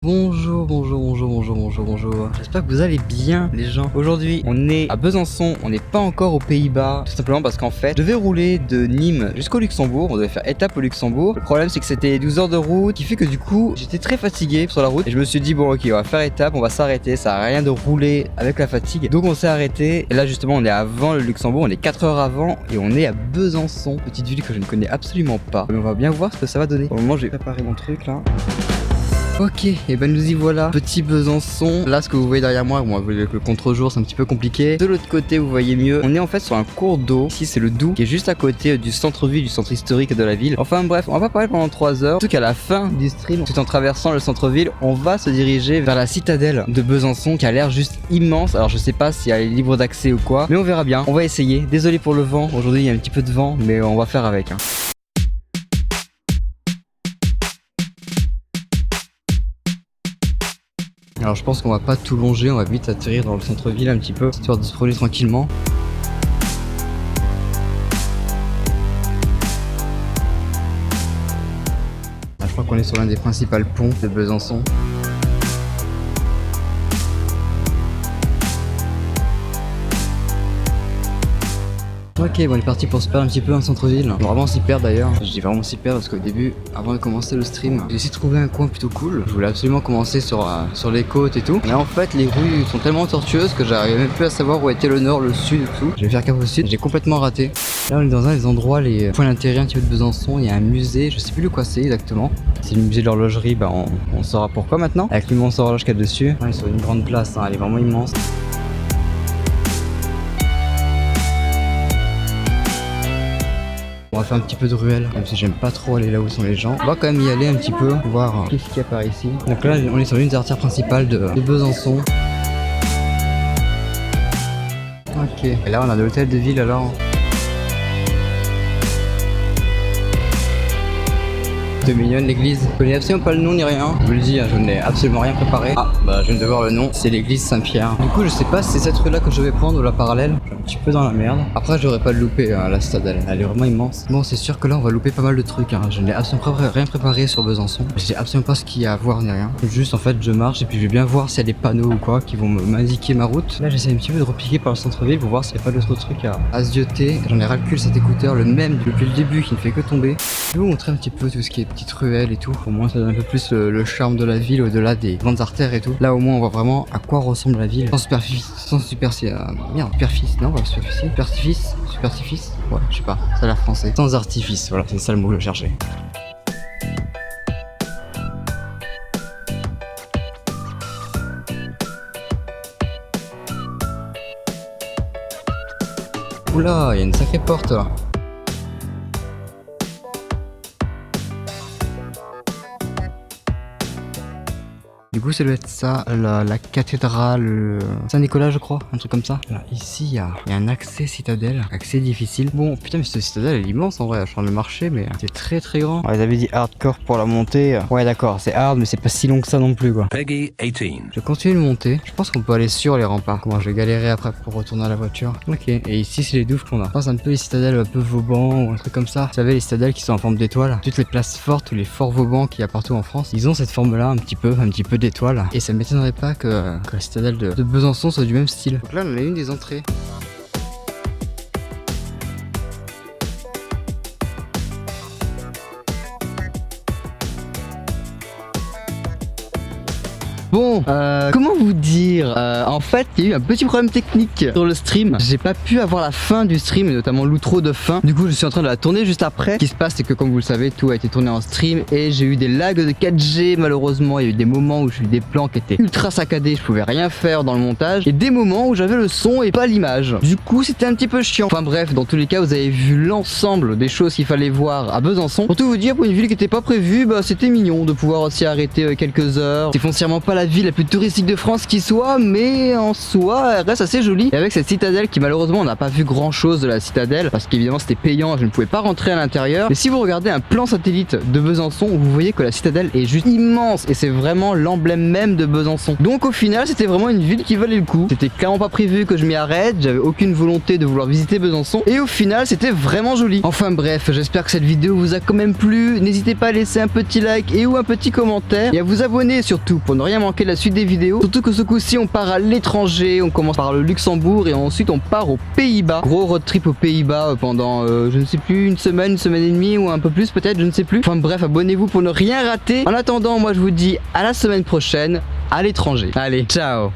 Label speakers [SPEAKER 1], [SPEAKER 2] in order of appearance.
[SPEAKER 1] Bonjour. J'espère que vous allez bien les gens. Aujourd'hui on est à Besançon, on n'est pas encore aux Pays-Bas. Tout simplement parce qu'en fait je devais rouler de Nîmes jusqu'au Luxembourg. On devait faire étape au Luxembourg. Le problème c'est que c'était 12 heures de route, qui fait que du coup j'étais très fatigué sur la route. Et je me suis dit bon ok, on va faire étape, on va s'arrêter. Ça a rien de rouler avec la fatigue. Donc on s'est arrêté. Et là justement on est avant le Luxembourg, on est 4 heures avant. Et on est à Besançon, petite ville que je ne connais absolument pas. Mais on va bien voir ce que ça va donner. Pour le moment je vais préparer mon truc là. Ok, et ben nous y voilà, petit Besançon. Là ce que vous voyez derrière moi, bon, avec le contre-jour c'est un petit peu compliqué. De l'autre côté vous voyez mieux, on est en fait sur un cours d'eau. Ici c'est le Doubs, qui est juste à côté du centre-ville, du centre historique de la ville. Enfin bref, on va pas parler pendant 3 heures. Surtout qu'à la fin du stream, tout en traversant le centre-ville, on va se diriger vers la citadelle de Besançon, qui a l'air juste immense. Alors je sais pas si elle est libre d'accès ou quoi, mais on verra bien. On va essayer. Désolé pour le vent, aujourd'hui il y a un petit peu de vent, mais on va faire avec hein. Alors je pense qu'on va pas tout longer, on va vite atterrir dans le centre-ville un petit peu, histoire de se promener tranquillement. Là, je crois qu'on est sur l'un des principaux ponts de Besançon. Ok, bon on est parti pour se perdre un petit peu en centre-ville. Vraiment s'y perdre d'ailleurs. Je dis vraiment s'y perdre parce qu'au début, avant de commencer le stream, j'ai essayé de trouver un coin plutôt cool. Je voulais absolument commencer sur les côtes et tout. Mais en fait, les rues sont tellement tortueuses que j'arrivais même plus à savoir où était le nord, le sud et tout. Je vais faire cap au sud, j'ai complètement raté. Là on est dans un des endroits, les points d'intérêt un petit peu de Besançon. Il y a un musée, je sais plus de quoi c'est exactement. C'est le musée de l'horlogerie, bah on saura pourquoi maintenant. Avec l'immense horloge qu'il y a dessus. On est sur une grande place, hein, elle est vraiment immense. On va faire un petit peu de ruelle, même si j'aime pas trop aller là où sont les gens. On va quand même y aller un petit peu, voir qu'est-ce qu'il y a par ici. Donc là on est sur une des artères principales de Besançon. Ok, et là on a de l'hôtel de ville alors. De mignonne l'église. Je connais absolument pas le nom ni rien. Je vous le dis, je n'ai absolument rien préparé. Ah bah je viens de voir le nom, c'est l'église Saint-Pierre. Du coup je sais pas si c'est cette rue là que je vais prendre ou la parallèle. Je suis un petit peu dans la merde. Après je devrais pas le louper la citadelle, elle est vraiment immense. Bon c'est sûr que là on va louper pas mal de trucs hein. Je n'ai absolument rien préparé sur Besançon. Je sais absolument pas ce qu'il y a à voir ni rien. Juste en fait je marche et puis je vais bien voir s'il y a des panneaux ou quoi qui vont m'indiquer ma route. Là j'essaie un petit peu de repiquer par le centre-ville pour voir s'il n'y a pas d'autres trucs à zioter. J'en ai ras le cul cet écouteur, le même depuis le début qui ne fait que tomber. Je vais vous montrer un petit peu tout ce qui est petites ruelles et tout. Au moins ça donne un peu plus le charme de la ville au-delà des grandes artères et tout. Là au moins on voit vraiment à quoi ressemble la ville. Sans superficie. Superficie. Ouais, je sais pas, ça a l'air français. Sans artifice, voilà, c'est ça le mot que je cherchais. Oula, il y a une sacrée porte là. Du coup ça doit être ça, la cathédrale Saint-Nicolas je crois, un truc comme ça. Là, ici il y a un accès citadelle, accès difficile. Bon putain mais cette citadelle elle est immense en vrai, je suis en train de le marcher mais c'est très très grand. Ouais, ils avaient dit hardcore pour la montée. Ouais d'accord, c'est hard mais c'est pas si long que ça non plus quoi. Peggy 18. Je continue de monter, je pense qu'on peut aller sur les remparts. Comment je vais galérer après pour retourner à la voiture. Ok, et ici c'est les douves qu'on a. Je pense un peu les citadelles un peu Vauban ou un truc comme ça. Vous savez les citadelles qui sont en forme d'étoile. Toutes les places fortes ou les forts Vauban qu'il y a partout en France, ils ont cette forme là un petit peu d'étoile. Et ça m'étonnerait pas que la citadelle de Besançon soit du même style. Donc là on a une des entrées. Bon, comment vous dire, en fait il y a eu un petit problème technique sur le stream. J'ai pas pu avoir la fin du stream, et notamment l'outro de fin. Du coup je suis en train de la tourner juste après. Ce qui se passe c'est que comme vous le savez, tout a été tourné en stream et j'ai eu des lags de 4G malheureusement. Il y a eu des moments où j'ai eu des plans qui étaient ultra saccadés, je pouvais rien faire dans le montage. Et des moments où j'avais le son et pas l'image. Du coup c'était un petit peu chiant. Enfin bref, dans tous les cas vous avez vu l'ensemble des choses qu'il fallait voir à Besançon. Pour tout vous dire, pour une ville qui était pas prévue, bah c'était mignon de pouvoir aussi arrêter quelques heures. C'est foncièrement pas la ville la plus touristique de France qui soit, mais en soi elle reste assez jolie. Et avec cette citadelle qui malheureusement on n'a pas vu grand chose de la citadelle parce qu'évidemment c'était payant, je ne pouvais pas rentrer à l'intérieur. Mais si vous regardez un plan satellite de Besançon, vous voyez que la citadelle est juste immense et c'est vraiment l'emblème même de Besançon. Donc au final c'était vraiment une ville qui valait le coup. C'était clairement pas prévu que je m'y arrête, j'avais aucune volonté de vouloir visiter Besançon et au final c'était vraiment joli. Enfin bref, j'espère que cette vidéo vous a quand même plu. N'hésitez pas à laisser un petit like et ou un petit commentaire et à vous abonner surtout pour ne rien manquer de la suite des vidéos. Surtout que ce coup-ci on part à l'étranger, on commence par le Luxembourg et ensuite on part aux Pays-Bas. Gros road trip aux Pays-Bas pendant je ne sais plus une semaine et demie ou un peu plus peut-être, je ne sais plus. Enfin bref, abonnez-vous pour ne rien rater. En attendant, moi je vous dis à la semaine prochaine à l'étranger. Allez, ciao.